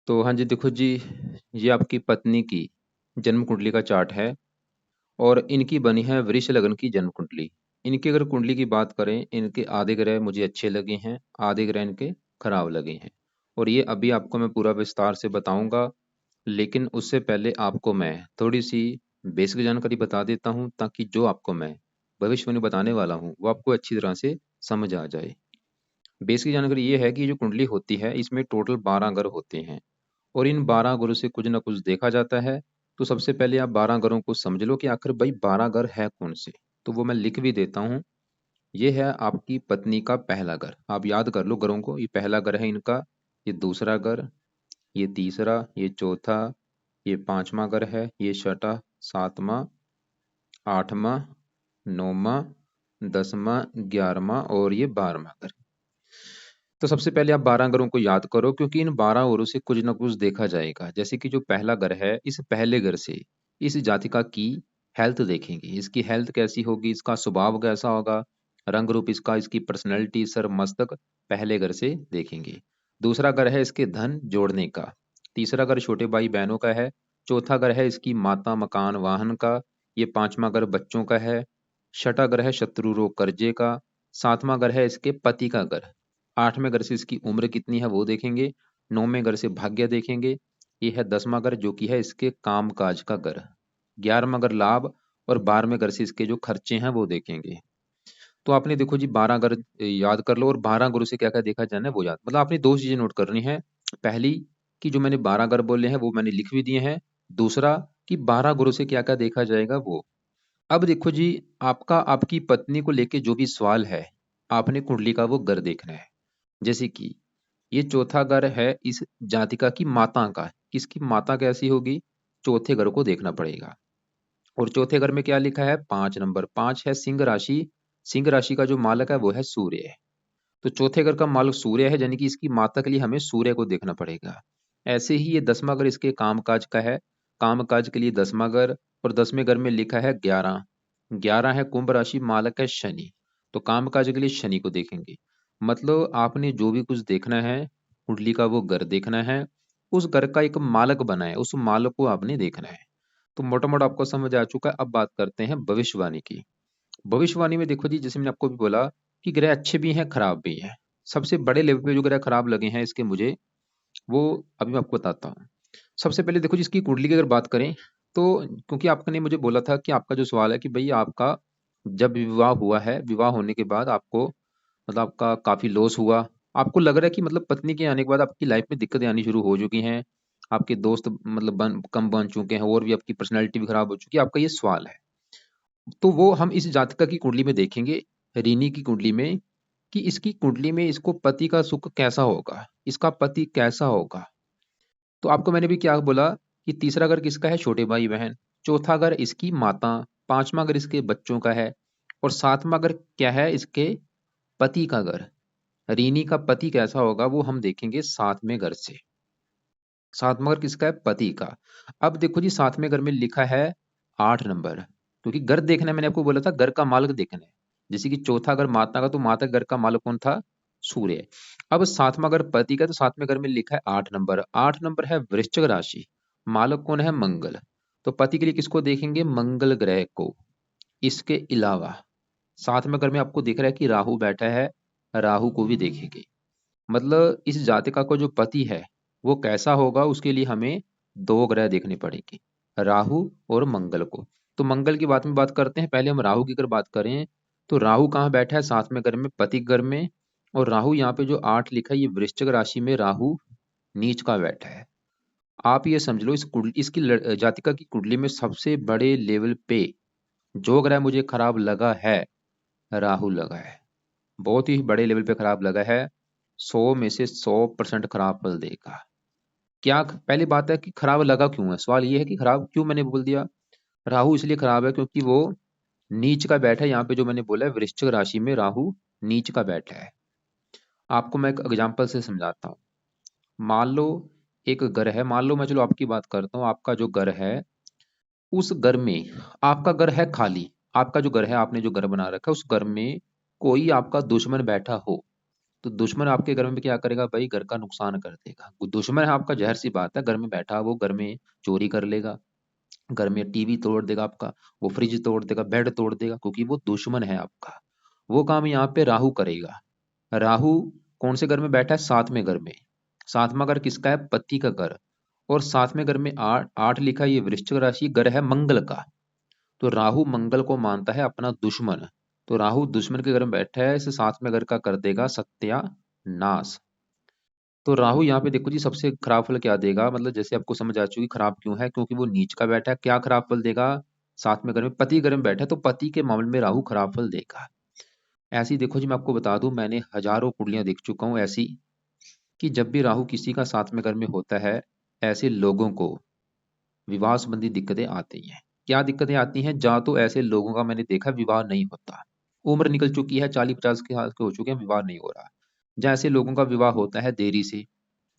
तो हाँ जी, देखो जी, ये आपकी पत्नी की जन्म कुंडली का चार्ट है और इनकी बनी है वृष लगन की जन्म कुंडली। इनकी अगर कुंडली की बात करें, इनके आधे ग्रह मुझे अच्छे लगे हैं, आधे ग्रह इनके खराब लगे हैं और ये अभी आपको मैं पूरा विस्तार से बताऊंगा। लेकिन उससे पहले आपको मैं थोड़ी सी बेसिक जानकारी बता देता हूँ ताकि जो आपको मैं भविष्यवाणी बताने वाला हूँ वो आपको अच्छी तरह से समझ आ जाए। बेसिक जानकारी ये है कि जो कुंडली होती है इसमें टोटल 12 ग्रह होते हैं और इन 12 ग्रहों से कुछ ना कुछ देखा जाता है। तो सबसे पहले आप 12 ग्रहों को समझ लो कि आखिर भाई 12 ग्रह है कौन से। तो वो मैं लिख भी देता हूँ। ये है आपकी पत्नी का पहला घर, आप याद कर लो ग्रहों को। ये पहला घर है इनका, ये दूसरा घर, ये तीसरा, ये चौथा, ये पांचवा घर है, ये छठा, सातवां, आठवां, नौवां, दसवां, 11वां और ये 12वां घर। तो सबसे पहले आप 12 घरों को याद करो क्योंकि इन 12 घरों से कुछ ना कुछ देखा जाएगा। जैसे कि जो पहला घर है, इस पहले घर से इस जातिका की हेल्थ देखेंगे। इसकी हेल्थ कैसी होगी, इसका स्वभाव कैसा होगा, रंग रूप इसका, इसकी पर्सनैलिटी, सर मस्तक पहले घर से देखेंगे। दूसरा घर है इसके धन जोड़ने का। तीसरा घर छोटे भाई बहनों का है। चौथा घर है इसकी माता मकान वाहन का। ये पांचवा घर बच्चों का है। छठा घर है शत्रु रोग कर्जे का। सातवां घर है इसके पति का घर। आठवें घर से इसकी उम्र कितनी है वो देखेंगे। नौवें घर से भाग्य देखेंगे। ये है 10वां घर जो कि है इसके काम काज का घर। 11वां घर लाभ और 12वें घर से इसके जो खर्चे हैं वो देखेंगे। तो आपने देखो जी 12 घर याद कर लो और 12 घरों से क्या क्या देखा जाना है वो याद, मतलब आपने दो चीजें नोट करनी है। पहली कि जो मैंने 12 घर बोले हैं वो मैंने लिख भी दिए हैं। दूसरा कि 12 घरों से क्या क्या देखा जाएगा वो। अब देखो जी, आपका आपकी पत्नी को लेके जो भी सवाल है, आपने कुंडली का वो घर देखना है। जैसे कि ये चौथा घर है इस जातिका की माता का। किसकी माता कैसी होगी, चौथे घर को देखना पड़ेगा। और चौथे घर में क्या लिखा है, 5 नंबर, 5 है सिंह राशि। सिंह राशि का जो मालक है वो है सूर्य। तो चौथे घर का मालक सूर्य है, यानी कि इसकी माता के लिए हमें सूर्य को देखना पड़ेगा। ऐसे ही ये 10वां घर इसके कामकाज का है। कामकाज के लिए 10वां घर। और 10वें घर में लिखा है 11। 11 है कुंभ राशि, मालक है शनि। तो कामकाज के लिए शनि को देखेंगे। मतलब आपने जो भी कुछ देखना है, कुंडली का वो घर देखना है। उस घर का एक मालक बना है, उस मालक को आपने देखना है। तो मोटा मोटा आपको समझ आ चुका है। अब बात करते हैं भविष्यवाणी की। भविष्यवाणी में देखो जी, जैसे मैंने आपको भी बोला कि ग्रह अच्छे भी हैं खराब भी हैं। सबसे बड़े लेवल पे जो ग्रह खराब लगे हैं इसके मुझे, वो अभी मैं आपको बताता हूँ। सबसे पहले देखो जी, इसकी कुंडली की अगर बात करें तो, क्योंकि आपने मुझे बोला था कि आपका जो सवाल है कि भाई आपका जब विवाह हुआ है, विवाह होने के बाद आपको मतलब आपका काफी लॉस हुआ। आपको लग रहा है कि मतलब पत्नी के आने के बाद आपकी लाइफ में दिक्कतें आनी शुरू हो चुकी हैं। आपके दोस्त मतलब कम बन चुके हैं और भी आपकी पर्सनैलिटी भी खराब हो चुकी है, आपका ये सवाल है। तो वो हम इस जातका की कुंडली में देखेंगे, रीनी की कुंडली में, कि इसकी कुंडली में इसको पति का सुख कैसा होगा, इसका पति कैसा होगा। तो आपको मैंने भी क्या बोला कि तीसरा घर किसका है, छोटे भाई बहन। चौथा घर इसकी माता। पांचवा घर इसके बच्चों का है। और सातवां घर क्या है, इसके पति का घर। रीनी का पति कैसा होगा वो हम देखेंगे सातवें घर से। सातवां घर किसका है, पति का। अब देखो जी, सातवें घर में लिखा है 8 नंबर। क्योंकि घर देखना है, मैंने आपको बोला था घर का मालक देखना है। जैसे कि चौथा घर माता का, तो माता के घर का मालक कौन था, सूर्य। अब सातवां घर पति का, तो सातवें घर में लिखा है 8 नंबर। 8 नंबर है वृश्चिक राशि, मालक कौन है, मंगल। तो पति के लिए किसको देखेंगे, मंगल ग्रह को। इसके अलावा सातवें घर में आपको दिख रहा है कि राहु बैठा है, राहु को भी देखेंगे। मतलब इस जातिका को जो पति है वो कैसा होगा, उसके लिए हमें दो ग्रह देखने पड़ेंगे, राहु और मंगल को। तो मंगल की बात में बात करते हैं। पहले हम राहु की अगर बात करें तो राहु कहाँ बैठा है, सातवें घर में, पति घर में। और राहु यहाँ पे जो 8 लिखा है, ये वृश्चिक राशि में राहु नीच का बैठा है। आप ये समझ लो इस कुंडली, इसकी जातिका की कुंडली में सबसे बड़े लेवल पे जो ग्रह मुझे खराब लगा है, राहु लगा है। बहुत ही बड़े लेवल पे खराब लगा है। 100 में से 100% खराब फल देगा। क्या पहली बात है कि खराब लगा क्यों है, सवाल ये है कि खराब क्यों मैंने बोल दिया। राहु इसलिए खराब है क्योंकि वो नीच का बैठा है। यहाँ पे जो मैंने बोला है वृश्चिक राशि में राहु नीच का बैठा है। आपको मैं एक एग्जांपल से समझाता हूँ। मान लो एक घर है, मान लो मैं, चलो आपकी बात करता हूँ। आपका जो घर है, उस घर में, आपका घर है खाली। आपका जो घर है, आपने जो घर बना रखा है, उस घर में कोई आपका दुश्मन बैठा हो। तो दुश्मन आपके घर में क्या करेगा भाई, घर का नुकसान कर देगा। दुश्मन है आपका, जहर सी बात है, घर में बैठा वो घर में चोरी कर लेगा, घर में टीवी तोड़ देगा आपका, वो फ्रिज तोड़ देगा, बेड तोड़ देगा, क्योंकि वो दुश्मन है आपका। वो काम यहाँ पे राहु करेगा। राहु कौन से घर में बैठा है, सातवें घर में। सातवां घर किसका है, पति का घर। और सातवें घर में आठ, आठ लिखा है, ये वृश्चिक राशि घर है मंगल का। तो राहु मंगल को मानता है अपना दुश्मन। तो राहु दुश्मन के घर में बैठा है, इसे सातवें घर का कर देगा सत्यानाश। तो राहु यहाँ पे देखो जी सबसे खराब फल क्या देगा, मतलब जैसे आपको समझ आ चुकी खराब क्यों है, क्योंकि वो नीच का बैठा है। क्या खराब फल देगा, साथ में घर में पति घर में बैठा है, तो पति के मामले में राहु खराब फल देगा। ऐसी देखो जी मैं आपको बता दूं, मैंने हजारों कुंडलियां देख चुका हूं ऐसी, कि जब भी राहु किसी का साथ में घर में होता है, ऐसे लोगों को विवाह संबंधी दिक्कतें आती हैं। क्या दिक्कतें आती हैं, जहाँ तो ऐसे लोगों का मैंने देखा विवाह नहीं होता, उम्र निकल चुकी है, 40-50 के साल के हो चुके हैं, विवाह नहीं हो रहा। जहाँ ऐसे लोगों का विवाह होता है देरी से,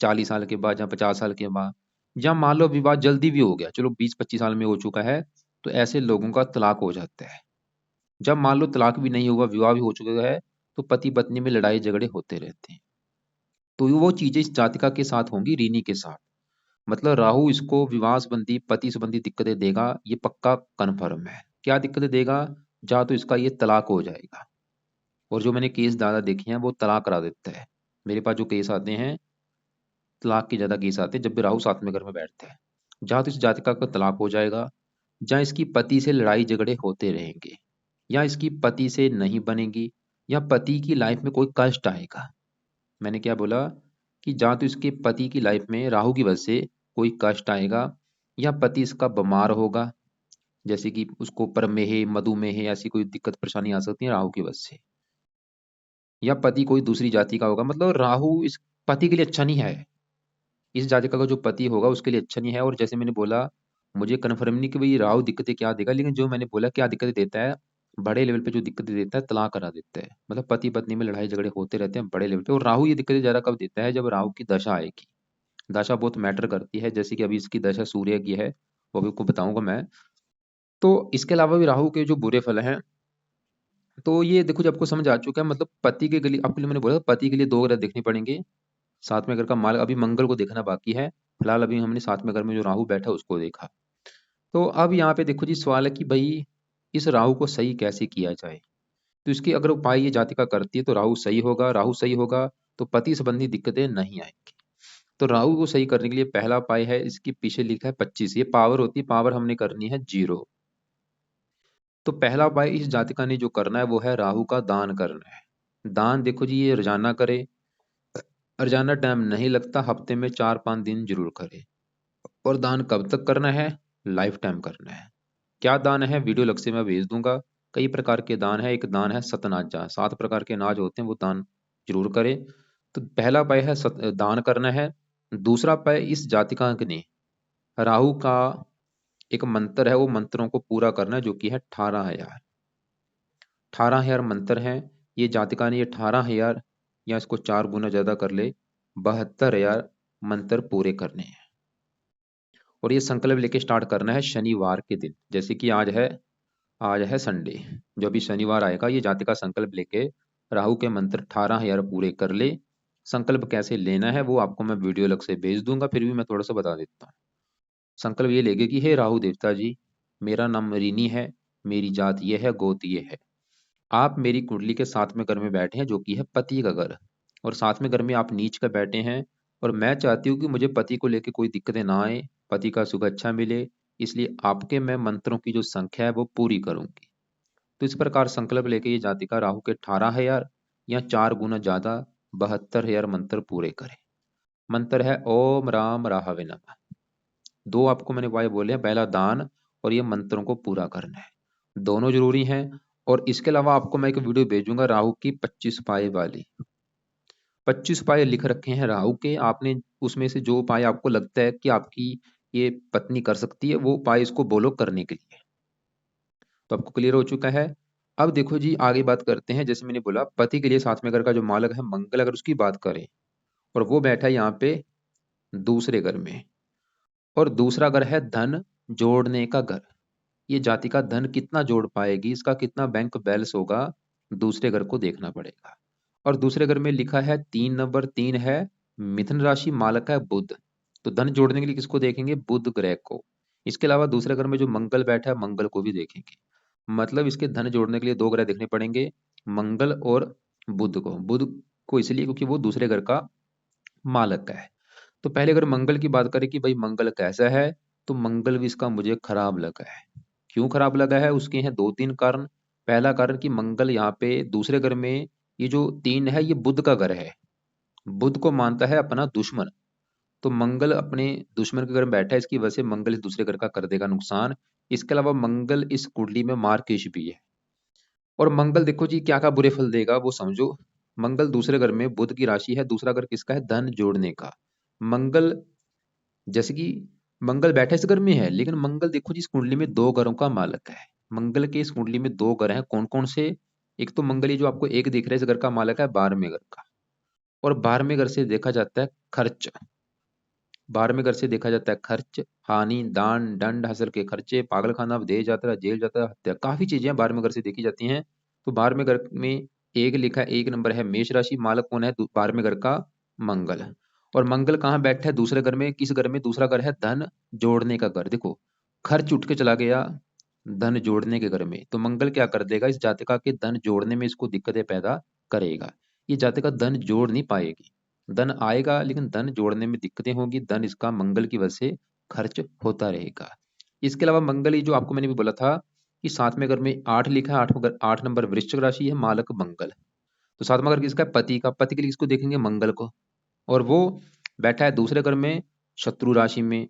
40 साल के बाद या 50 साल के बाद, या मान लो विवाह जल्दी भी हो गया, चलो 20-25 साल में हो चुका है, तो ऐसे लोगों का तलाक हो जाता है। जब मान लो तलाक भी नहीं हुआ, विवाह भी हो चुका है, तो पति पत्नी में लड़ाई झगड़े होते रहते हैं। तो वो चीजें इस जातिका के साथ होंगी, रीनी के साथ। मतलब राहु इसको विवाह संबंधी पति संबंधी दिक्कतें देगा, ये पक्का कन्फर्म है। क्या दिक्कतें देगा, या तो इसका ये तलाक हो जाएगा, और जो मैंने केस ज्यादा देखे हैं वो तलाक करा देता है। मेरे पास जो केस आते हैं, तलाक के ज्यादा केस आते हैं जब भी राहु साथ में घर में बैठते हैं। जहाँ तो इस जातिका का तलाक हो जाएगा, जहाँ इसकी पति से लड़ाई झगड़े होते रहेंगे, या इसकी पति से नहीं बनेगी, या पति की लाइफ में कोई कष्ट आएगा। मैंने क्या बोला, कि जहाँ तो इसके पति की लाइफ में राहु की वजह से कोई कष्ट आएगा, या पति इसका बीमार होगा, जैसे कि उसको प्रमेह मधुमेह ऐसी कोई दिक्कत परेशानी आ सकती है राहु की वजह से, या पति कोई दूसरी जाति का होगा। मतलब राहु इस पति के लिए अच्छा नहीं है, इस जातिका का जो पति होगा उसके लिए अच्छा नहीं है। और जैसे मैंने बोला, मुझे कन्फर्म नहीं कि भाई राहु दिक्कतें क्या देगा, लेकिन जो मैंने बोला क्या दिक्कतें देता है, बड़े लेवल पे जो दिक्कतें देता है, तलाक करा देता है। मतलब पति पत्नी में लड़ाई झगड़े होते रहते हैं बड़े लेवल पे। और राहु ये दिक्कतें ज्यादा कब देता है, जब राहु की दशा आएगी। दशा बहुत मैटर करती है, जैसे कि अभी इसकी दशा सूर्य की है, वो भी आपको बताऊंगा मैं। तो इसके अलावा भी राहु के जो बुरे फल हैं, तो ये देखो जब आपको समझ आ चुका है, मतलब पति के लिए आपके लिए मैंने बोला पति के लिए दो ग्रह देखने पड़ेंगे। साथ में घर का माल, अभी मंगल को देखना बाकी है। फिलहाल अभी हमने साथ में घर में जो राहु बैठा उसको देखा। तो अब यहाँ पे देखो जी सवाल है कि भाई इस राहु को सही कैसे किया जाए। तो इसकी अगर उपाय ये जातिका करती है तो राहु सही होगा, राहु सही होगा तो पति संबंधी दिक्कतें नहीं आएंगी। तो राहु को सही करने के लिए पहला उपाय है, इसके पीछे लिखा है 25, ये पावर होती है, पावर हमने करनी है 0। तो पहला उपाय इस जातिका ने जो करना है वो है राहु का दान करना है। दान देखो जी ये रोजाना करे, रोजाना टाइम नहीं लगता, हफ्ते में 4-5 दिन जरूर करे। और दान कब तक करना है, लाइफ टाइम करना है। क्या दान है, वीडियो लग से मैं भेज दूंगा। कई प्रकार के दान है, एक दान है सतनाज, 7 प्रकार के अनाज होते हैं, वो दान जरूर करे। तो पहला उपाय है दान करना है। दूसरा उपाय इस जातिकांक ने राहु का एक मंत्र है, वो मंत्रों को पूरा करना है, जो कि है 18,000। 18,000 मंत्र हैं। ये जातिका ने ये 18,000, या इसको 4 गुना ज्यादा कर ले, 72,000 मंत्र पूरे करने हैं। और ये संकल्प लेके स्टार्ट करना है शनिवार के दिन, जैसे कि आज है संडे, जो भी शनिवार आएगा ये जाति का संकल्प लेके राहु के मंत्र 18,000 पूरे कर ले। संकल्प कैसे लेना है वो आपको मैं वीडियो अलग से भेज दूंगा, फिर भी मैं थोड़ा सा बता देता हूँ। संकल्प ये लेगे कि हे राहु देवता जी, मेरा नाम रीनी है, मेरी जात ये है, गोत ये है। आप मेरी कुंडली के साथ में घर में बैठे हैं, जो कि है पति का घर, और साथ में घर में आप नीच का बैठे हैं। और मैं चाहती हूँ कि मुझे पति को लेकर कोई दिक्कतें ना आए, पति का सुख अच्छा मिले, इसलिए आपके मैं मंत्रों की जो संख्या है वो पूरी करूंगी। तो इस प्रकार संकल्प लेके ये जातिका राहु के 18,000 या 4 गुना ज्यादा 72,000 मंत्र पूरे करे। मंत्र है ओम राम राहवे नमः। दो आपको मैंने वाय बोले हैं, पहला दान, और ये मंत्रों को पूरा करना है, दोनों जरूरी हैं। और इसके अलावा आपको मैं एक वीडियो भेजूंगा राहु की 25 उपाय वाली। 25 उपाय लिख रखे हैं राहु के, आपने उसमें से जो उपाय आपको लगता है कि आपकी ये पत्नी कर सकती है, वो उपाय इसको बोलो करने के लिए। तो आपको क्लियर हो चुका है। अब देखो जी आगे बात करते हैं, जैसे मैंने बोला पति के लिए साथ में घर का जो मालक है मंगल, अगर उसकी बात करें, और वो बैठा है यहाँ पे दूसरे घर में, और दूसरा घर है धन जोड़ने का घर। ये जाति का धन कितना जोड़ पाएगी, इसका कितना बैंक बैलेंस होगा, दूसरे घर को देखना पड़ेगा। और दूसरे घर में लिखा है 3 नंबर 3 है, मिथुन राशि, मालक है बुध। तो धन जोड़ने के लिए किसको देखेंगे? बुध ग्रह को। इसके अलावा दूसरे घर में जो मंगल बैठा है, मंगल को भी देखेंगे। मतलब इसके धन जोड़ने के लिए 2 ग्रह देखने पड़ेंगे, मंगल और बुध को। बुध को इसलिए क्योंकि वो दूसरे घर का मालक है। तो पहले अगर मंगल की बात करें कि भाई मंगल कैसा है, तो मंगल भी इसका मुझे खराब लगा है। क्यों खराब लगा है? उसके हैं 2-3 कारण। पहला कारण कि मंगल यहाँ पे दूसरे घर में, ये जो 3 है ये बुध का घर है, बुध को मानता है अपना दुश्मन। तो मंगल अपने दुश्मन के घर में बैठा है, इसकी वजह से मंगल इस दूसरे घर का कर देगा नुकसान। इसके अलावा मंगल इस कुंडली में मार्केश भी है। और मंगल देखो जी क्या क्या बुरे फल देगा वो समझो। मंगल दूसरे घर में, बुध की राशि है, दूसरा घर किसका है? धन जोड़ने का। मंगल, जैसे कि मंगल बैठा इस घर में है, लेकिन मंगल देखो जी इस कुंडली में 2 घरों का मालक है। मंगल के इस कुंडली में 2 घर हैं, कौन कौन से? एक तो मंगल ये जो आपको एक दिख रहा है, इस घर का मालक है 12वें घर का। और 12वें घर से देखा जाता है खर्च। 12वें घर से देखा जाता है खर्च, हानि, दान, दंड, हसल के खर्चे, पागलखाना, विदेश यात्रा, जेल यात्रा, हत्या, काफी चीजें 12वें घर से देखी जाती हैं। तो 12वें घर में एक लिखा है, 1 नंबर है मेष राशि, मालक कौन है? 12वें घर का मंगल। और मंगल कहाँ बैठा है? दूसरे घर में। किस घर में? दूसरा घर है धन जोड़ने का घर। देखो खर्च उठ के चला गया धन जोड़ने के घर में, तो मंगल क्या कर देगा? इस जातिका के धन जोड़ने में इसको दिक्कतें पैदा करेगा। ये जातिका धन जोड़ नहीं पाएगी। धन आएगा लेकिन धन जोड़ने में दिक्कतें होंगी, धन इसका मंगल की वजह से खर्च होता रहेगा। इसके अलावा मंगल ही जो आपको मैंने भी बोला था कि 7वें घर में 8 लिखा है, 8 नंबर वृश्चिक राशि है, मालक मंगल। तो 7वां घर किसका है? पति का। पति के लिए किसको देखेंगे? मंगल को। और वो बैठा है दूसरे घर में, शत्रु राशि में।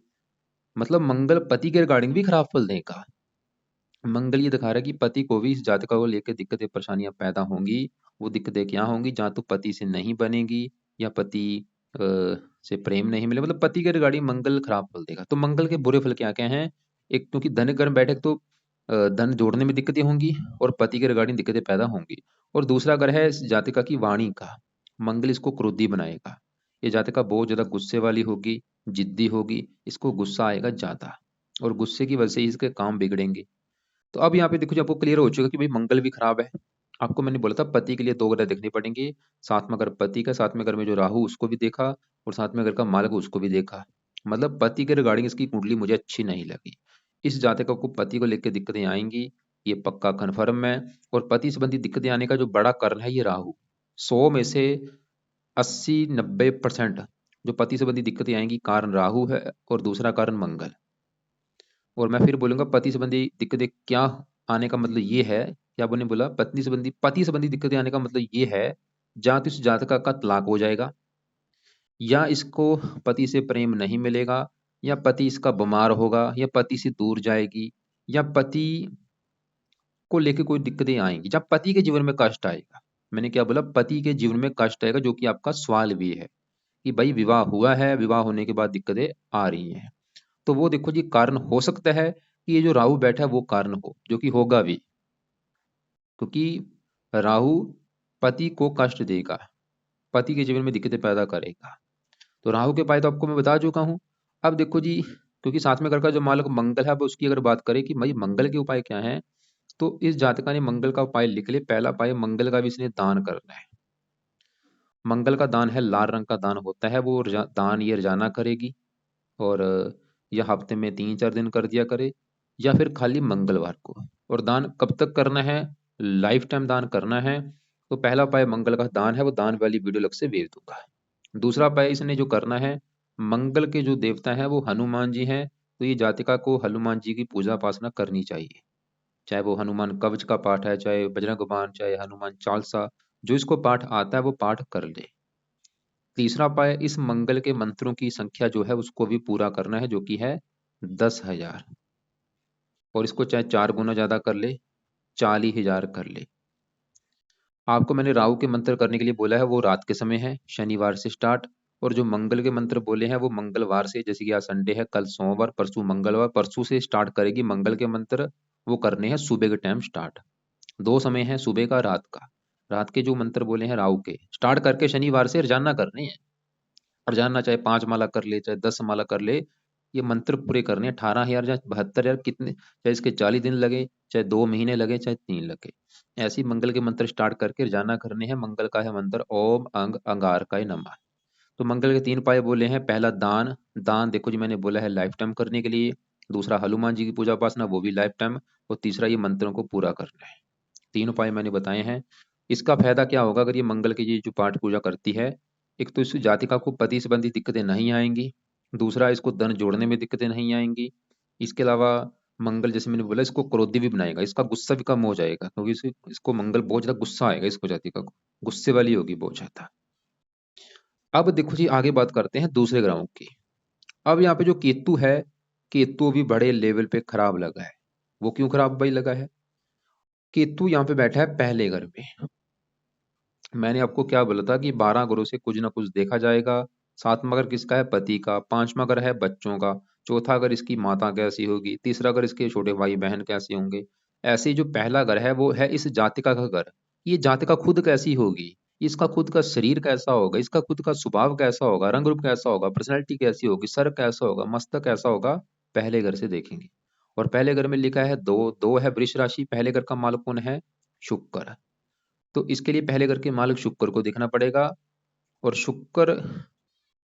मतलब मंगल पति के रिगार्डिंग भी खराब फल देगा। मंगल ये दिखा रहा है कि पति को भी इस जातका को लेकर दिक्कतें परेशानियां पैदा होंगी। वो दिक्कतें क्या होंगी? जहाँ तो पति से नहीं बनेगी, या पति अ, से प्रेम नहीं मिले, मतलब पति के रिगार्डिंग मंगल खराब फल देगा। तो मंगल के बुरे फल क्या क्या हैं? एक, क्योंकि धन घर में बैठे तो धन जोड़ने में दिक्कतें होंगी और पति के रिगार्डिंग दिक्कतें पैदा होंगी। और दूसरा घर है इस जातिका की वाणी का। मंगल इसको क्रोधी बनाएगा। ये जातिका बहुत ज्यादा गुस्से वाली होगी, जिद्दी होगी, इसको गुस्सा आएगा ज्यादा, और गुस्से की वजह से ही इसके काम बिगड़ेंगे। तो अब यहाँ पे देखो जी आपको क्लियर हो चुका कि भाई मंगल भी खराब है। आपको मैंने बोला था पति के लिए 2 ग्रह देखने पड़ेंगे। 7वां घर पति का, 7वें घर में जो राहु उसको भी देखा, और 7वें घर का मालक उसको भी देखा। मतलब पति के रिगार्डिंग इसकी कुंडली मुझे अच्छी नहीं लगी। इस जातक को पति को लेकर दिक्कतें आएंगी, ये पक्का कन्फर्म है। और पति संबंधी दिक्कतें आने का जो बड़ा कारण है ये राहु। 100 में से 80-90% जो पति संबंधी दिक्कतें आएंगी, कारण राहु है और दूसरा कारण मंगल। और मैं फिर बोलूंगा पति संबंधी दिक्कतें क्या आने का मतलब ये है, क्या मैंने बोला? पति संबंधी दिक्कतें आने का मतलब ये है, जहाँ तो इस जातका का तलाक हो जाएगा, या इसको पति से प्रेम नहीं मिलेगा, या पति इसका बीमार होगा, या पति से दूर जाएगी, या पति को लेके कोई दिक्कतें आएंगी, जब पति के जीवन में कष्ट आएगा। मैंने क्या बोला? पति के जीवन में कष्ट आएगा, जो कि आपका सवाल भी है कि भाई विवाह हुआ है, विवाह होने के बाद दिक्कतें आ रही हैं। तो वो देखो जी कारण हो सकता है कि ये जो राहु बैठा है वो कारण हो, जो कि होगा भी, क्योंकि राहु पति को कष्ट देगा, पति के जीवन में दिक्कतें पैदा करेगा। तो राहु के उपाय तो आपको मैं बता चुका हूं। अब देखो जी, क्योंकि 7वें घर का जो मालक मंगल है, अब उसकी अगर बात करें कि भाई मंगल के उपाय क्या है, तो इस जातका ने मंगल का उपाय लिख ले। पहला उपाय मंगल का भी इसने दान करना है। मंगल का दान है, लाल रंग का दान होता है वो, दान ये रोजाना करेगी, और या हफ्ते में 3-4 दिन कर दिया करे, या फिर खाली मंगलवार को। और दान कब तक करना है? लाइफ टाइम दान करना है। तो पहला उपाय मंगल का दान है, वो दान वाली वीडियो अलग से भेज दूंगा। दूसरा उपाय इसने जो करना है, मंगल के जो देवता हैं वो हनुमान जी हैं। तो ये जातिका को हनुमान जी की पूजा उपासना करनी चाहिए, चाहे वो हनुमान कवच का पाठ है, चाहे बजरंग बाण, चाहे हनुमान चालीसा, जो इसको पाठ आता है वो पाठ कर ले। तीसरा उपाय, इस मंगल के मंत्रों की संख्या जो है उसको भी पूरा करना है, जो कि है 10,000। और इसको चाहे 4 गुना ज्यादा कर ले, 40,000 कर ले। आपको मैंने राहु के मंत्र करने के लिए बोला है, वो रात के समय है, शनिवार से स्टार्ट। और जो मंगल के मंत्र बोले हैं वो मंगलवार से, जैसे कि आज संडे है, कल सोमवार, परसों मंगलवार, परसों से स्टार्ट करेगी मंगल के मंत्र। वो करने हैं सुबह के टाइम स्टार्ट। 2 समय है, सुबह का, रात का। रात के जो मंत्र बोले हैं राहु के, स्टार्ट करके शनिवार से रोजाना करने हैं। रोजाना चाहे 5 माला कर ले, चाहे 10 माला कर ले, ये मंत्र पूरे करने 18,000 या 72,000 कितने, चाहे इसके 40 दिन लगे, चाहे 2 महीने लगे, चाहे 3 लगे, ऐसे ही मंगल के मंत्र स्टार्ट करके रोजाना करने हैं। मंगल का है मंत्र ओम अंग अंगारकाय नमः। तो मंगल के 3 उपाय बोले हैं। पहला दान, दान देखो जी मैंने बोला है लाइफ टाइम करने के लिए। दूसरा हनुमान जी की पूजा उपासना, वो भी लाइफ टाइम। और तीसरा ये मंत्रों को पूरा करना है। 3 उपाय मैंने बताए हैं। इसका फायदा क्या होगा अगर ये मंगल की ये जो पाठ पूजा करती है? एक तो इस जातिका को पति संबंधी दिक्कतें नहीं आएंगी। दूसरा, इसको धन जोड़ने में दिक्कतें नहीं आएंगी। इसके अलावा मंगल जैसे मैंने बोला इसको क्रोधी भी बनाएगा, इसका गुस्सा भी कम हो जाएगा, क्योंकि इसको मंगल बहुत ज्यादा गुस्सा आएगा, इसको जातिका को गुस्से वाली होगी बहुत ज्यादा। अब देखो जी आगे बात करते हैं दूसरे ग्रहों की। अब यहाँ पे जो केतु है, केतु भी बड़े लेवल पे खराब लगा है। वो क्यों खराब भाई लगा है? केतु यहाँ पे बैठा है पहले घर में। मैंने आपको क्या बोला था कि 12 घरों से कुछ ना कुछ देखा जाएगा। सातवां घर किसका है? पति का। पांचवा घर है बच्चों का। चौथा घर इसकी माता कैसी होगी। तीसरा घर इसके छोटे भाई बहन कैसे होंगे। ऐसे ही जो पहला घर है वो है इस जातिका का घर। ये जातिका खुद कैसी होगी, इसका खुद का शरीर कैसा होगा, इसका खुद का स्वभाव कैसा होगा, रंग रूप कैसा होगा, पर्सनैलिटी कैसी होगी, सर कैसा होगा, मस्तक कैसा होगा, पहले घर से देखेंगे। और पहले घर में लिखा है दो, दो है वृष राशि। पहले घर का मालक कौन है? शुक्र। तो इसके लिए पहले घर के मालिक शुक्र को देखना पड़ेगा। और शुक्र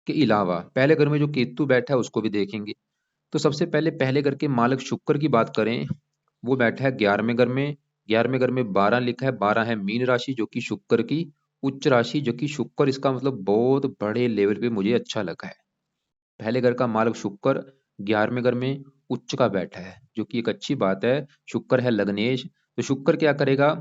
के अलावा पहले घर में जो केतु बैठा है उसको भी देखेंगे। तो सबसे पहले पहले घर के मालिक शुक्र की बात करें, वो बैठा है 11वें घर में। 11वें घर में 12 लिखा है। 12 है मीन राशि जो कि शुक्र की उच्च राशि, जो कि शुक्र इसका मतलब बहुत बड़े लेवल पे मुझे अच्छा लगा है। पहले घर का मालिक शुक्र 11वें घर में उच्च का बैठा है, जो कि एक अच्छी बात है। शुक्र है लग्नेश। तो शुक्र क्या करेगा?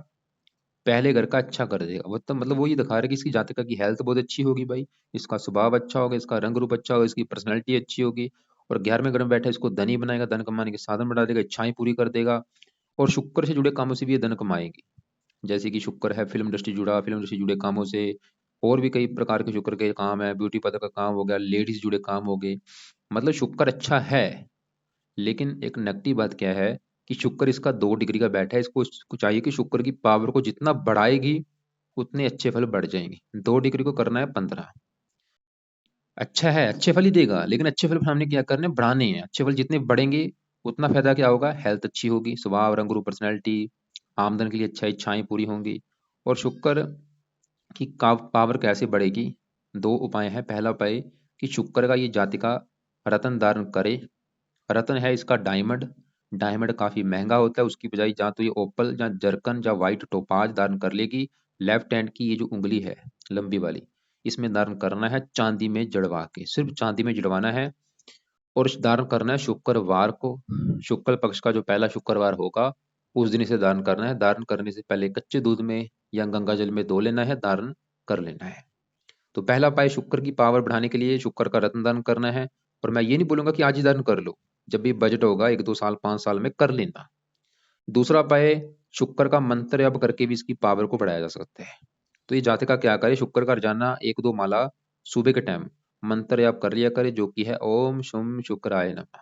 पहले घर का अच्छा कर देगा। वो तो मतलब वो ये दिखा रहा है कि इसकी जातका की हेल्थ बहुत अच्छी होगी भाई, इसका स्वभाव अच्छा होगा, इसका रंग रूप अच्छा होगा, इसकी पर्सनैलिटी अच्छी होगी। और 11वें घर में बैठा इसको धनी बनाएगा, धन कमाने के साधन बढ़ा देगा, इच्छाएं पूरी कर देगा। और शुक्र से जुड़े कामों से भी ये धन कमाएगी। जैसे कि शुक्र है फिल्म इंडस्ट्री जुड़ा, फिल्म इंडस्ट्री जुड़े कामों से। और भी कई प्रकार के शुक्र के काम है, ब्यूटी पार्लर का काम हो गया, लेडीज जुड़े काम हो गए। मतलब शुक्र अच्छा है। लेकिन एक नेगेटिव बात क्या है कि शुक्र इसका 2 डिग्री का बैठा है। इसको चाहिए कि शुक्र की पावर को जितना बढ़ाएगी उतने अच्छे फल बढ़ जाएंगे। 2 डिग्री को करना है 15। अच्छा है, अच्छे फल ही देगा, लेकिन अच्छे फल हमने क्या करने हैं? बढ़ाने हैं। अच्छे फल जितने बढ़ेंगे उतना फायदा क्या होगा? हेल्थ अच्छी होगी, स्वभाव रंग रूप पर्सनैलिटी, आमदन के लिए अच्छा, इच्छाएं पूरी होंगी। और शुक्र की पावर कैसे बढ़ेगी? 2 उपाय हैं। पहला उपाय कि शुक्र का ये जातिका रत्न धारण करे। रत्न है इसका डायमंड। डायमंड काफी महंगा होता है, उसकी बजाय या तो ये ओपल या जरकन या व्हाइट टोपाज धारण कर लेगी। लेफ्ट हैंड की ये जो उंगली है लंबी वाली, इसमें धारण करना है चांदी में जड़वा के, सिर्फ चांदी में जड़वाना है। और धारण करना है शुक्रवार को। शुक्ल पक्ष का जो पहला शुक्रवार होगा उस दिन इसे धारण करना है। धारण करने से पहले कच्चे दूध में या गंगा जल में धो लेना है, धारण कर लेना है। तो पहला उपाय शुक्र की पावर बढ़ाने के लिए शुक्र का रत्न दान करना है। और मैं ये नहीं बोलूंगा कि आज ही दान कर लो, जब भी बजट होगा 1-2 साल 5 साल में कर लेना। दूसरा उपाय, शुक्र का मंत्र जप करके भी इसकी पावर को बढ़ाया जा सकता है। तो ये जातक का क्या करे, शुक्र का रोजाना 1-2 माला सुबह के टाइम मंत्र जप कर लिया करे, जो कि है ओम शुम शुक्राय नमः।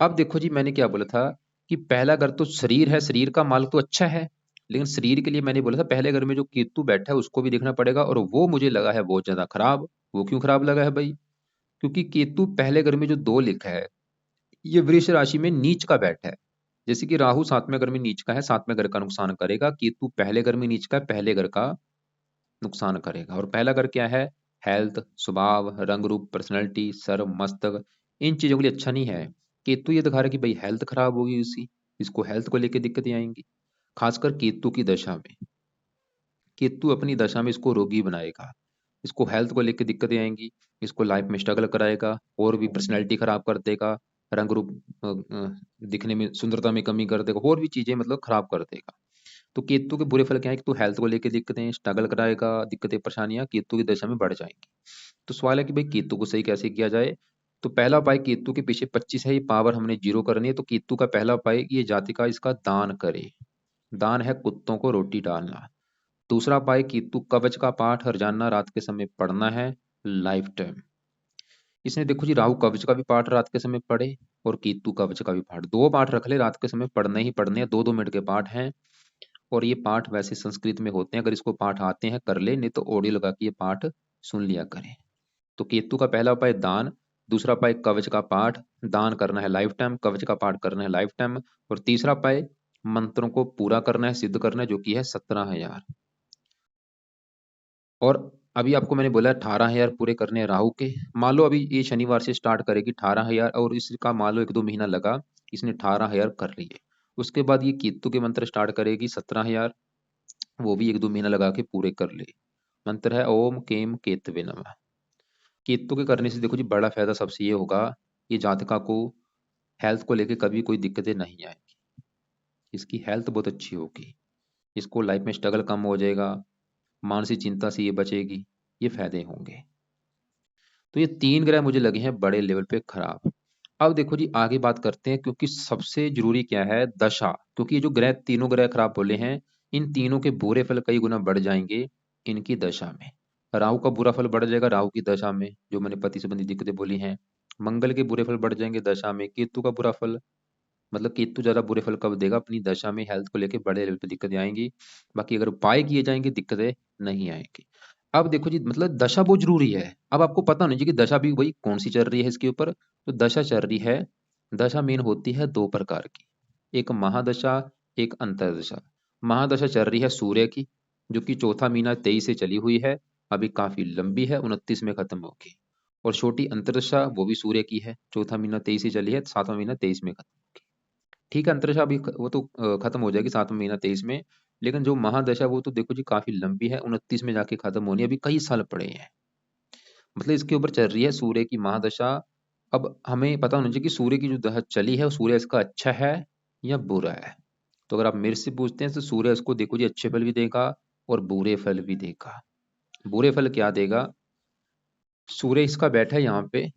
अब देखो जी मैंने क्या बोला था कि पहला घर तो शरीर है, शरीर का मालिक तो अच्छा है। लेकिन शरीर के लिए मैंने बोला था पहले घर में जो केतु बैठा है उसको भी देखना पड़ेगा, और वो मुझे लगा है बहुत ज्यादा खराब। वो क्यों खराब लगा है भाई? क्योंकि केतु पहले घर में जो 2 लिखा है, ये वृष राशि में नीच का बैठा है। जैसे कि राहु 7वें घर में नीच का है, 7वें घर का नुकसान करेगा। केतु पहले घर में नीच का है, पहले घर का नुकसान करेगा। और पहला घर क्या है? हेल्थ, स्वभाव रंग रूप पर्सनैलिटी, सर मस्तक, इन चीजों के लिए अच्छा नहीं है। केतु ये दिखा रहा है कि भाई हेल्थ खराब होगी इसकी, इसको हेल्थ को लेकर दिक्कतें आएंगी। खासकर केतु की दशा में, केतु अपनी दशा में इसको रोगी बनाएगा, इसको हेल्थ को लेकर दिक्कतें आएंगी, इसको लाइफ में स्ट्रगल कराएगा, और भी पर्सनैलिटी खराब कर देगा, रंग रूप दिखने में सुंदरता में कमी कर देगा, और भी चीजें मतलब खराब कर देगा। तो केतु के बुरे फल क्या है कि तो हेल्थ को लेकर दिक्कतें, स्ट्रगल कराएगा, दिक्कतें परेशानियां केतु की दशा में बढ़ जाएंगी। तो सवाल है कि भाई केतु को सही कैसे किया जाए? तो पहला उपाय, केतु के पीछे 25 है, ये पावर हमने 0 करनी है। तो केतु का पहला उपाय कि ये जातिका इसका दान करे। दान है कुत्तों को रोटी डालना। दूसरा उपाय, केतु कवच का पाठ हर जानना रात के समय पढ़ना है, लाइफ टाइम। इसने देखो जी राहु कवच का भी पाठ रात के समय पढ़े, और केतु कवच का भी पाठ, 2 पाठ रख ले, रात के समय पढ़ने ही पढ़ने हैं, 2-2 मिनट के पाठ हैं। और ये पाठ वैसे संस्कृत में होते हैं, अगर इसको पाठ आते हैं कर ले, नहीं तो ऑडियो लगा के ये पाठ सुन लिया करें। तो केतु का पहला उपाय दान। दूसरा पाए कवच का पाठ दान करना है लाइफ टाइम, कवच का पाठ करना है लाइफ टाइम। और तीसरा पाए मंत्रों को पूरा करना है, सिद्ध करना है, जो कि है 17,000। और अभी आपको मैंने बोला 18,000 पूरे करने हैं राहु के। मान लो अभी ये शनिवार से स्टार्ट करेगी 18,000, और इसका मान लो 1-2 महीना लगा, इसने 18,000 कर लिए। उसके बाद ये केतु के मंत्र स्टार्ट करेगी 17,000, वो भी 1-2 महीना लगा के पूरे कर ले। मंत्र है ओम केम केतवे नमः। केतु के करने से देखो जी बड़ा फायदा सबसे ये होगा, ये जातका को हेल्थ को लेके कभी कोई दिक्कतें नहीं आएगी, इसकी हेल्थ बहुत अच्छी होगी, इसको लाइफ में स्ट्रगल कम हो जाएगा, मानसिक चिंता से ये बचेगी, ये फायदे होंगे। तो ये 3 ग्रह मुझे लगे हैं बड़े लेवल पे खराब। अब देखो जी आगे बात करते हैं, क्योंकि सबसे जरूरी क्या है दशा, क्योंकि ये जो ग्रह तीनों ग्रह खराब बोले हैं, इन तीनों के बुरे फल कई गुना बढ़ जाएंगे इनकी दशा में। राहु का बुरा फल बढ़ जाएगा राहु की दशा में, जो मैंने पति संबंधी दिक्कतें बोली हैं। मंगल के बुरे फल बढ़ जाएंगे दशा में। केतु का बुरा फल, मतलब केतु ज्यादा बुरे फल कब देगा, अपनी दशा में हेल्थ को लेकर बड़े लेवल पे दिक्कतें आएंगी। बाकी अगर उपाय किए जाएंगे दिक्कतें नहीं आएंगी। अब देखो जी मतलब दशा बहुत जरूरी है। अब आपको पता होना चाहिए कि दशा भी वही कौन सी चल रही है इसके ऊपर। तो दशा चल रही है, दशा मेन होती है 2 प्रकार की, एक महादशा, एक अंतरदशा। महादशा चल रही है सूर्य की, जो कि चौथा महीना 23 से चली हुई है, अभी काफी लंबी है, 29 में खत्म होगी। और छोटी अंतरदशा वो भी सूर्य की है, चौथा महीना 23 से चली है, 7वां महीना 23 में खत्म होगी। ठीक है अंतरिक्ष अभी वो तो खत्म हो जाएगी 7वां महीना 23 में। लेकिन जो महादशा वो तो देखो जी काफी लंबी है, 29 में जाके खत्म होनी है, अभी कई साल पड़े हैं। मतलब इसके ऊपर चल रही है सूर्य की महादशा। अब हमें पता होना चाहिए कि सूर्य की जो दशा चली है, सूर्य इसका अच्छा है या बुरा है। तो अगर आप मेरे से पूछते हैं तो सूर्य इसको देखो जी अच्छे फल भी देगा और बुरे फल भी देगा। बुरे फल क्या देगा, सूर्य इसका बैठा है यहाँ पे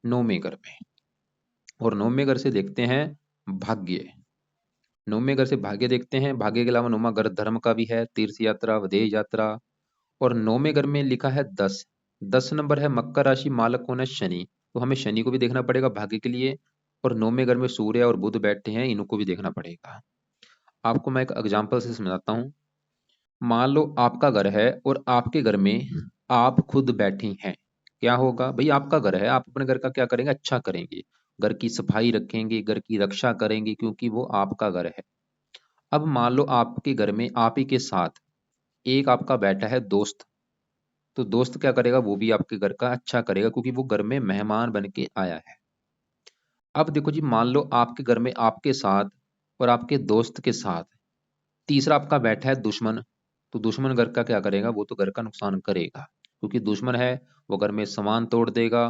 9वें घर में, और 9वें घर से देखते हैं भाग्य। 9वें घर से भाग्य देखते हैं, भाग्य के अलावा 9वां घर धर्म का भी है, तीर्थ यात्रा, विदेश यात्रा। और 9वें घर में लिखा है 10, 10 नंबर है, मकर राशि, मालक कौन है शनि, तो हमें शनि को भी देखना पड़ेगा भाग्य के लिए। और 9वें घर में सूर्य और बुध बैठे हैं, इनको भी देखना पड़ेगा। आपको मैं एक एग्जाम्पल से समझाता हूँ। मान लो आपका घर है और आपके घर में आप खुद बैठी हैं, क्या होगा भाई, आपका घर है, आप अपने घर का क्या करेंगे, अच्छा करेंगे, घर की सफाई रखेंगे, घर की रक्षा करेंगे, क्योंकि वो आपका घर है। अब मान लो आपके घर में आप ही के साथ एक आपका बैठा है दोस्त, तो दोस्त क्या करेगा, वो भी आपके घर का अच्छा करेगा, क्योंकि वो घर में मेहमान बन के आया है। अब देखो जी मान लो आपके घर में आपके साथ और आपके दोस्त के साथ तीसरा आपका बैठा है दुश्मन, तो दुश्मन घर का क्या करेगा, वो तो घर का नुकसान करेगा, क्योंकि दुश्मन है, वो घर में सामान तोड़ देगा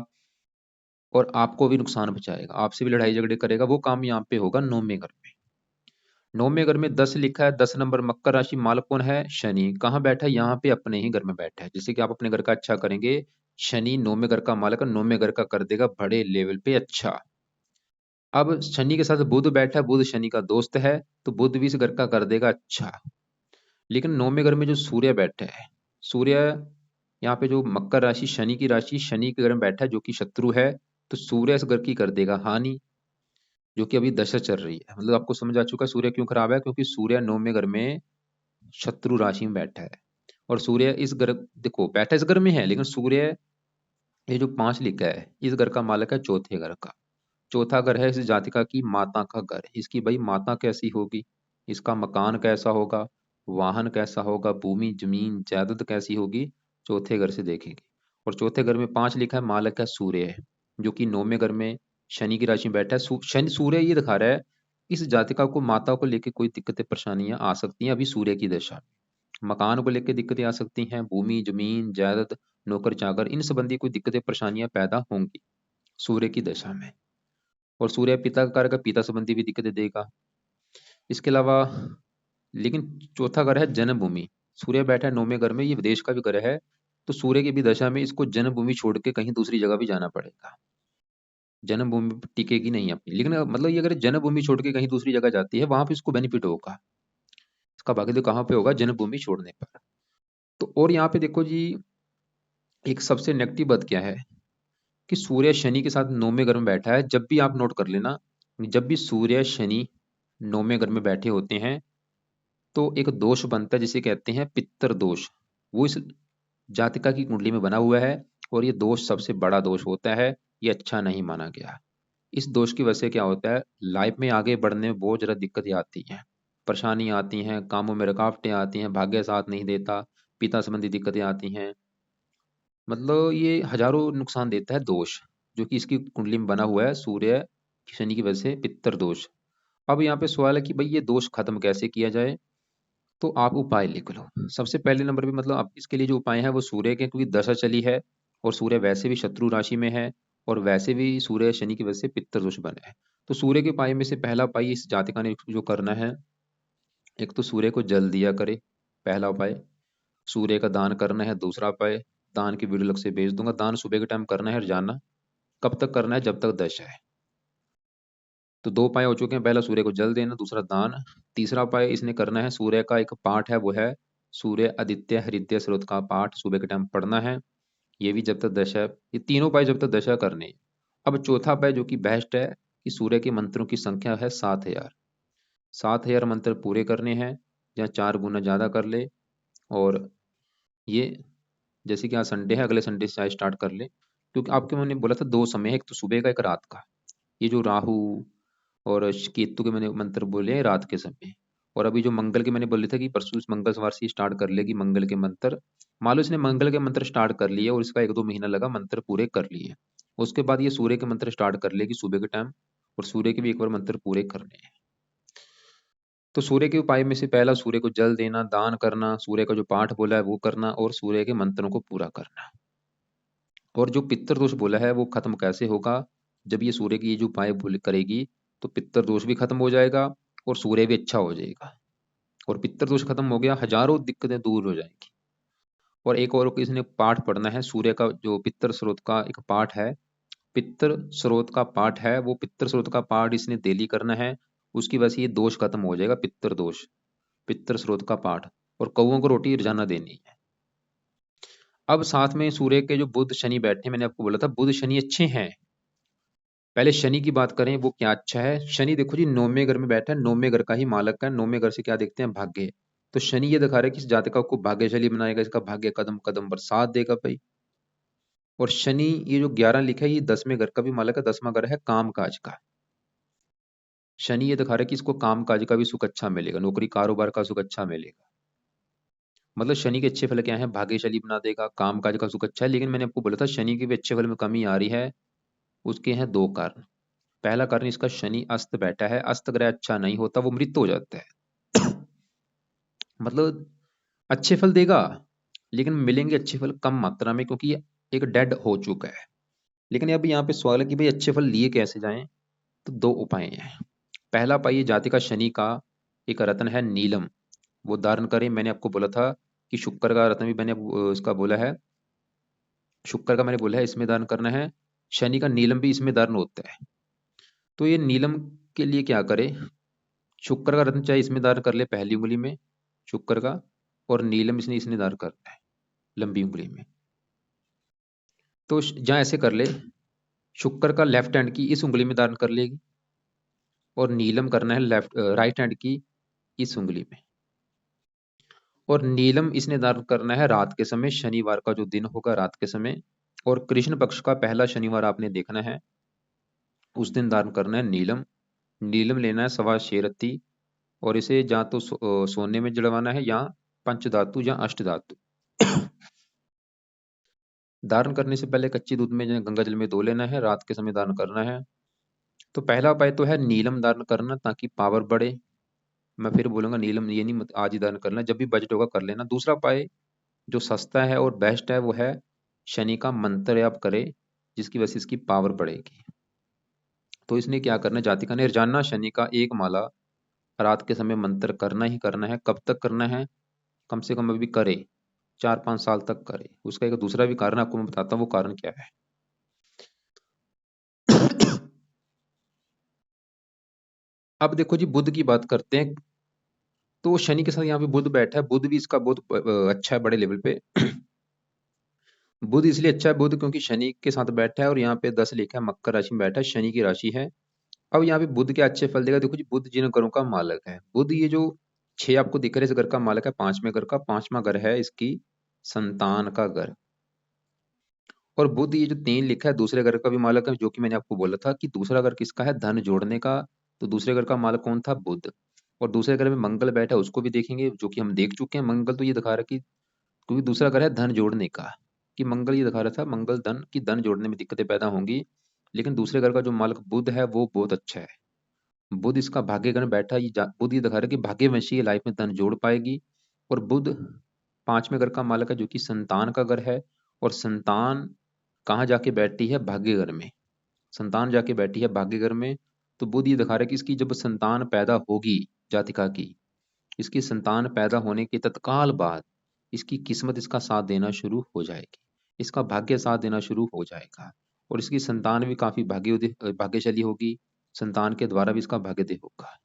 और आपको भी नुकसान पहुंचाएगा, आपसे भी लड़ाई झगड़े करेगा। वो काम यहाँ पे होगा 9वें घर में। 9वें घर में 10 लिखा है, 10 नंबर मकर राशि, मालक कौन है शनि, कहाँ बैठा है यहाँ पे अपने ही घर में बैठा है। जैसे कि आप अपने घर का अच्छा करेंगे, शनि 9वें घर का मालक है, 9वें घर का कर देगा बड़े लेवल पे अच्छा। अब शनि के साथ बुध बैठा है, बुध शनि का दोस्त है, तो बुध भी इस घर का कर देगा अच्छा। लेकिन 9वें घर में जो सूर्य बैठा है, सूर्य यहाँ पे जो मकर राशि शनि की राशि, शनि के घर में बैठा है जो कि शत्रु है, तो सूर्य इस घर की कर देगा हानि, जो कि अभी दशा चल रही है। मतलब आपको समझ आ चुका है सूर्य क्यों खराब है, क्योंकि सूर्य 9वें घर में शत्रु राशि में बैठा है। और सूर्य इस घर, देखो बैठा इस घर में है, लेकिन सूर्य ये जो 5 लिखा है इस घर का मालक है चौथे घर का। चौथा घर है इस जातिका की माता का घर, इसकी भाई माता कैसी होगी, इसका मकान कैसा होगा, वाहन कैसा होगा, भूमि जमीन जायदाद कैसी होगी, चौथे घर से देखेंगे। और चौथे घर में 5 लिखा है, मालक है सूर्य है, जो कि 9वें घर में शनि की राशि में बैठा है। शनि सूर्य ये दिखा रहा है इस जातिका को माता को लेकर कोई दिक्कतें परेशानियां आ सकती हैं अभी सूर्य की दशा में। मकान को लेकर दिक्कतें आ सकती हैं, भूमि जमीन जायदाद, नौकर चाकर, इन संबंधी कोई दिक्कतें परेशानियां पैदा होंगी सूर्य की दशा में। और सूर्य पिता का कारक है, पिता संबंधी भी दिक्कतें देगा। इसके अलावा लेकिन चौथा घर है जन्मभूमि, सूर्य बैठा है 9वें घर में, ये विदेश का भी घर है, तो सूर्य की भी दशा में इसको जन्मभूमि छोड़ के कहीं दूसरी जगह भी जाना पड़ेगा, जन्मभूमि पे टिकेगी नहीं अपनी। लेकिन मतलब ये अगर जन्मभूमि छोड़ के कहीं दूसरी जगह जाती है, वहां पे इसको बेनिफिट होगा। इसका भाग्य तो कहाँ पे होगा, जन्मभूमि छोड़ने पर। तो और यहाँ पे देखो जी एक सबसे नेगेटिव बात क्या है, कि सूर्य शनि के साथ 9वें घर में बैठा है। जब भी आप नोट कर लेना, जब भी सूर्य शनि 9वें घर में बैठे होते हैं, तो एक दोष बनता है जिसे कहते हैं पितर दोष, वो इस जातिका की कुंडली में बना हुआ है। और ये दोष सबसे बड़ा दोष होता है, ये अच्छा नहीं माना गया। इस दोष की वजह से क्या होता है, लाइफ में आगे बढ़ने में बहुत ज़्यादा दिक्कतें आती हैं, परेशानी आती हैं, कामों में रुकावटें आती हैं, भाग्य साथ नहीं देता, पिता संबंधी दिक्कतें आती हैं। मतलब ये हजारों नुकसान देता है दोष, जो कि इसकी कुंडली में बना हुआ है सूर्य शनि की वजह से पितर दोष। अब यहाँ पे सवाल है कि भाई ये दोष खत्म कैसे किया जाए, तो आप उपाय लिख लो। सबसे पहले नंबर पे मतलब आप इसके लिए जो उपाय है वो सूर्य के, क्योंकि दशा चली है और सूर्य वैसे भी शत्रु राशि में है और वैसे भी सूर्य शनि की वजह से पितर दोष बना है। तो सूर्य के उपाय में से पहला उपाय इस जातिका ने जो करना है, एक तो सूर्य को जल दिया करे, पहला उपाय। सूर्य का दान करना है, दूसरा उपाय। दान की वीडियो अलग से भेज दूंगा। दान सुबह के टाइम करना है और जाना कब तक करना है, जब तक दशा है। तो दो उपाय हो चुके हैं, पहला सूर्य को जल देना, दूसरा दान। तीसरा उपाय इसने करना है, सूर्य का एक पाठ है, वो है सूर्य आदित्य हृदय स्रोत का पाठ सुबह के टाइम पढ़ना है। ये भी जब तक दशा है, ये तीनों उपाय जब तक दशा करने हैं। अब चौथा उपाय जो कि बेस्ट है, कि सूर्य के मंत्रों की संख्या है 7,000। 7,000 मंत्र पूरे करने हैं, या 4 गुना ज्यादा कर ले। और ये जैसे कि आज संडे है, अगले संडे से चाहे स्टार्ट कर ले, क्योंकि आपके मैंने बोला था दो समय है, एक तो सुबह का एक रात का। ये जो राहु और केतु के मैंने मंत्र बोले हैं रात के समय। और अभी जो मंगल के मैंने बोले था कि परसों इस मंगलवार से स्टार्ट कर लेगी मंगल के मंत्र। मान लो इसने मंगल के मंत्र स्टार्ट कर लिए और इसका 1-2 महीना लगा, मंत्र पूरे कर लिए। उसके बाद ये सूर्य के मंत्र स्टार्ट कर लेगी सुबह के टाइम, और सूर्य के भी एक बार मंत्र पूरे करने हैं। तो सूर्य के उपाय में से पहला सूर्य को जल देना, दान करना, सूर्य का जो पाठ बोला है वो करना, और सूर्य के मंत्रों को पूरा करना। और जो पितर दोष बोला है वो खत्म कैसे होगा, जब ये सूर्य की ये जो उपाय करेगी, तो पितर दोष भी खत्म हो जाएगा और सूर्य भी अच्छा हो जाएगा। और पितर दोष खत्म हो गया, हजारों दिक्कतें दूर हो जाएंगी। और एक और इसने पाठ पढ़ना है, सूर्य का जो पितर स्रोत का एक पाठ है, पितर स्रोत का पाठ है, वो पितर स्रोत का पाठ इसने डेली करना है। उसकी वजह से ये दोष खत्म हो जाएगा, पितर दोष, पितर स्रोत का पाठ। और कौओं को रोटी रोजाना देनी है। अब साथ में सूर्य के जो बुध शनि बैठे, मैंने आपको बोला था बुध शनि अच्छे हैं। पहले शनि की बात करें, वो क्या अच्छा है। शनि देखो जी, 9वें घर में बैठा है, 9वें घर का ही मालक है। 9वें घर से क्या देखते हैं, भाग्य। तो शनि ये दिखा रहा है कि इस जातक को भाग्यशाली बनाएगा, इसका भाग्य कदम कदम पर साथ देगा भाई। और शनि ये जो 11 लिखा है, ये 10वें घर का भी मालक है, 10वां घर है काम काज का। शनि ये दिखा रहा है कि इसको काम काज का भी सुख अच्छा मिलेगा, नौकरी कारोबार का सुख अच्छा मिलेगा। मतलब शनि के अच्छे फल क्या है, भाग्यशाली बना देगा, काम काज का सुख अच्छा है। लेकिन मैंने आपको बोला था शनि के भी अच्छे फल में कमी आ रही है। उसके हैं दो कारण। पहला कारण इसका शनि अस्त बैठा है, अस्त ग्रह अच्छा नहीं होता, वो मृत हो जाता है। मतलब अच्छे फल देगा, लेकिन मिलेंगे अच्छे फल कम मात्रा में, क्योंकि ये एक डेड हो चुका है। लेकिन अब यहाँ पे सवाल है कि भाई अच्छे फल लिए कैसे जाएं। तो दो उपाय हैं। पहला उपाय, ये जाति का शनि का एक रत्न है नीलम, वो धारण करें। मैंने आपको बोला था कि शुक्र का रत्न भी मैंने इसका बोला है, शुक्र का मैंने बोला है इसमें दान करना है। शनि का नीलम भी इसमें दान होता है। तो ये नीलम के लिए क्या करे, शुक्र का रत्न चाहे इसमें दान कर ले पहली उंगली में, शुक्र का। और नीलम इसने इसने दान करना है लंबी उंगली में। तो जहाँ ऐसे कर ले, शुक्र का लेफ्ट हैंड की इस उंगली में दान कर लेगी, और नीलम करना है लेफ्ट राइट हैंड की इस उंगली में। और नीलम इसने दान करना है रात के समय, शनिवार का जो दिन होगा रात के समय। और कृष्ण पक्ष का पहला शनिवार आपने देखना है, उस दिन दान करना है नीलम। नीलम लेना है 6.25 रत्ती। और इसे या तो सोने में जड़वाना है, या पंचधातु या अष्टधातु। धारण करने से पहले कच्ची दूध में गंगा जल में धो लेना है, रात के समय दान करना है। तो पहला उपाय तो है नीलम दान करना, ताकि पावर बढ़े। मैं फिर बोलूंगा नीलम ये नहीं मत आज ही दान करना, जब भी बजट होगा कर लेना। दूसरा उपाय जो सस्ता है और बेस्ट है, वो है शनि का मंत्र आप करे, जिसकी वजह से इसकी पावर बढ़ेगी। तो इसने क्या करना है, जातिका ने रोजाना शनि का एक माला रात के समय मंत्र करना ही करना है। कब तक करना है, कम से कम अभी करे 4-5 साल तक करे। उसका एक दूसरा भी कारण आपको मैं बताता हूँ, वो कारण क्या है। अब देखो जी, बुध की बात करते हैं। तो शनि के साथ यहाँ पे बुध बैठा है, बुध भी इसका बहुत अच्छा है बड़े लेवल पे। बुध इसलिए अच्छा है, बुध क्योंकि शनि के साथ बैठा है, और यहाँ पे 10 लिखा है मकर राशि में बैठा है, शनि की राशि है। अब यहाँ पे बुध के अच्छे फल देगा। देखो जी, बुध जिन घरों का मालक है, बुध ये जो 6 आपको दिख रहे, इस घर का मालक है 5वें घर का। 5वां घर है इसकी संतान का घर। और बुध ये जो 3 लिखा है दूसरे घर का भी मालक है, जो कि मैंने आपको बोला था कि दूसरा घर किसका है, धन जोड़ने का। तो दूसरे घर का मालक कौन था, बुध। और दूसरे घर में मंगल बैठा है, उसको भी देखेंगे, जो कि हम देख चुके हैं। मंगल तो ये दिखा रहा है कि क्योंकि दूसरा घर है धन जोड़ने का, कि मंगल ये दिखा रहा था मंगल धन की धन जोड़ने में दिक्कतें पैदा होंगी। लेकिन दूसरे घर का जो मालक बुध है वो बहुत अच्छा है। बुध इसका भाग्य घर में बैठा, बुध ये दिखा रहा है कि भाग्यवंशी ये लाइफ में धन जोड़ पाएगी। और बुध 5वें घर का मालक है, जो कि संतान का घर है। और संतान कहाँ जाके बैठती है, भाग्य घर में। संतान जाके बैठी है भाग्य घर में। तो बुध ये दिखा रहा है कि इसकी जब संतान पैदा होगी, जातिका की, इसकी संतान पैदा होने के तत्काल बाद इसकी किस्मत इसका साथ देना शुरू हो जाएगी, इसका भाग्य साथ देना शुरू हो जाएगा। और इसकी संतान भी काफी भाग्यशाली होगी, संतान के द्वारा भी इसका भाग्योदय होगा।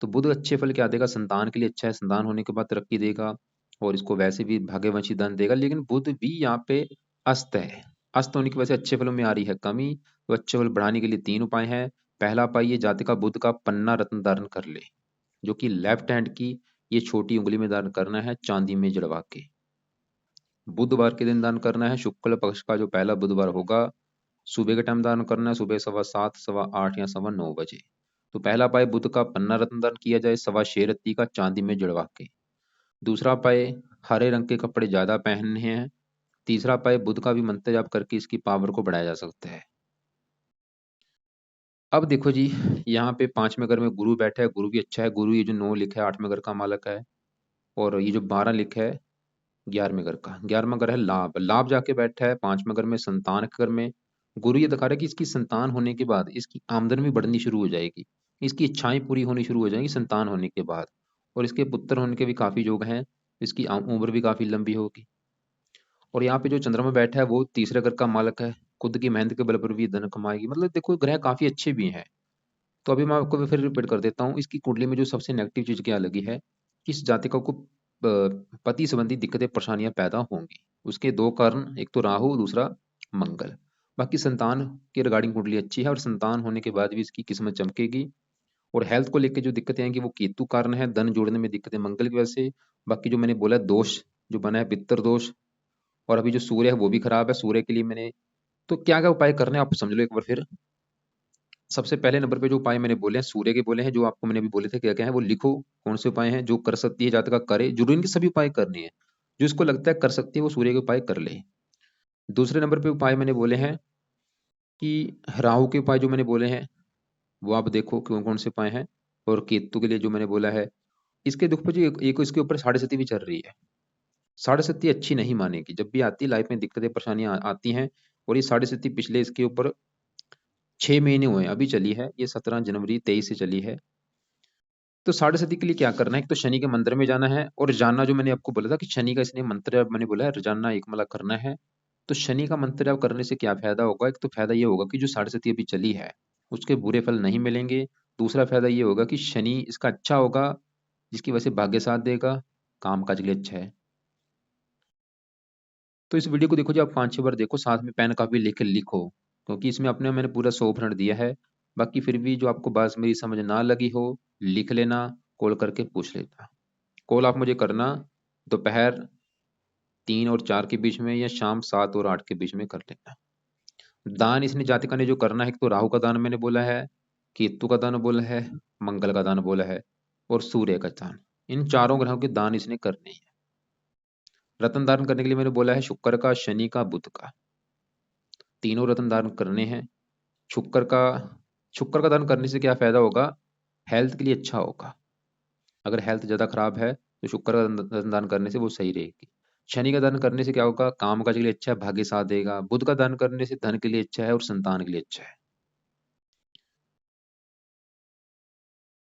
तो बुध अच्छे फल क्या देगा, संतान के लिए अच्छा है, संतान होने के बाद तरक्की देगा। और इसको वैसे भी भाग्यवंशी धन देगा। लेकिन बुध भी यहाँ पे अस्त है, अस्त होने की वजह से अच्छे फलों में आ रही है कमी। तो अच्छे फल बढ़ाने के लिए 3 उपाय हैं। पहला उपाय, ये जातिका बुध का पन्ना रत्न धारण कर ले, जो कि लेफ्ट हैंड की ये छोटी उंगली में धारण करना है, चांदी में जड़वा के। बुधवार के दिन दान करना है, शुक्ल पक्ष का जो पहला बुधवार होगा, सुबह के टाइम दान करना है, सुबह 7:15, 8:15 या 9:15 बजे। तो पहला उपाय, बुध का पन्ना रत्न दान किया जाए 6.25 रत्ती का चांदी में जड़वा के। दूसरा उपाय, हरे रंग के कपड़े ज्यादा पहनने हैं। तीसरा उपाय, बुध का भी मंत्र जाप करके इसकी पावर को बढ़ाया जा सकता है। अब देखो जी, यहाँ पे 5वें घर में गुरु बैठा है, गुरु भी अच्छा है। गुरु ये जो 9 लिखा है 8वें घर का मालक है। और ये जो 12 लिखा है 11वें घर का, 11वां घर है लाभ, लाभ जाके बैठा है 5वें घर में, संतान के घर में। गुरु ये दिखा रहा है कि इसकी संतान होने के बाद इसकी आमदनी भी बढ़नी शुरू हो जाएगी, इसकी इच्छाएं पूरी होनी शुरू हो जाएंगी संतान होने के बाद। और इसके पुत्र होने के भी काफी योग हैं, इसकी उम्र भी काफी लंबी होगी। और यहाँ पे जो चंद्रमा बैठा है वो तीसरे घर का मालक है, खुद की मेहनत के बल पर भी धन कमाएगी। मतलब देखो ग्रह काफी अच्छे भी हैं। तो अभी मैं आपको फिर रिपीट कर देता हूँ, इसकी कुंडली में जो सबसे नेगेटिव चीज क्या लगी है, कि इस जातिका को पति संबंधी दिक्कतें परेशानियां पैदा होंगी। उसके 2 कारण, एक तो राहु, दूसरा मंगल। बाकी संतान के रिगार्डिंग कुंडली अच्छी है, और संतान होने के बाद भी इसकी किस्मत चमकेगी। और हेल्थ को लेकर जो दिक्कतें आएंगी वो केतु कारण है, धन जोड़ने में दिक्कतें मंगल की वजह से। बाकी जो मैंने बोला दोष जो बना है पितर दोष, और अभी जो सूर्य है वो भी खराब है, सूर्य के लिए मैंने, तो क्या क्या उपाय करने हैं आप समझ लो एक बार फिर। सबसे पहले नंबर पे जो उपाय मैंने बोले हैं सूर्य के बोले हैं, जो आपको मैंने अभी बोले थे क्या क्या है वो लिखो। कौन से उपाय हैं जो कर सकती है जातका करे, जरूरी नहीं कि सभी उपाय करने हैं, जो इसको लगता है कर सकती है वो सूर्य के उपाय कर ले। दूसरे नंबर पे उपाय मैंने बोले हैं कि राहु के उपाय जो मैंने बोले हैं वो आप देखो कौन कौन से उपाय हैं। और केतु के लिए जो मैंने बोला है, इसके दुख पर जो एक इसके ऊपर 6.5 भी चल रही है। 6.5 अच्छी नहीं मानेगी, जब भी आती लाइफ में दिक्कतें परेशानियां आती हैं। और ये 6.5 पिछले इसके ऊपर 6 महीने हुए हैं, अभी चली है, ये 17 जनवरी 23 से चली है। तो 6.5 के लिए क्या करना है, एक तो शनि के मंदिर में जाना है, और जानना जो मैंने आपको बोला था कि शनि का इसने मंत्र जाप मैंने बोला है रोजाना 1 माला करना है। तो शनि का मंत्र जाप करने से क्या फायदा होगा, एक तो फायदा ये होगा कि जो 6.5 अभी चली है उसके बुरे फल नहीं मिलेंगे। दूसरा फायदा ये होगा कि शनि इसका अच्छा होगा, जिसकी वजह से भाग्य साथ देगा, काम काज के लिए अच्छा है। तो इस वीडियो को देखो जी, आप 5-6 बार देखो, साथ में पेन कापी लेकर लिखो, क्योंकि इसमें अपने मैंने पूरा 100% दिया है। बाकी फिर भी जो आपको बात मेरी समझ ना लगी हो, लिख लेना, कॉल करके पूछ लेना। कॉल आप मुझे करना दोपहर 3 और 4 के बीच में, या शाम 7 और 8 के बीच में कर लेना। दान इसने जातिका ने जो करना है, एक तो राहु का दान मैंने बोला है, केतु का दान बोला है, मंगल का दान बोला है, और सूर्य का दान। इन चारों ग्रहों के दान इसने करने हैं। रत्न धारण करने के लिए मैंने बोला है शुक्र का, शनि का, बुध का, तीनों रत्न धारण करने हैं। शुक्र का शुक्र का दान करने से क्या फायदा होगा, हेल्थ के लिए अच्छा होगा। अगर हेल्थ ज्यादा खराब है तो शुक्र का दान दान करने से वो सही रहेगी। शनि का दान करने से क्या होगा, काम काज के लिए अच्छा है, भाग्य साथ देगा। बुध का दान करने से धन के लिए अच्छा है और संतान के लिए अच्छा है।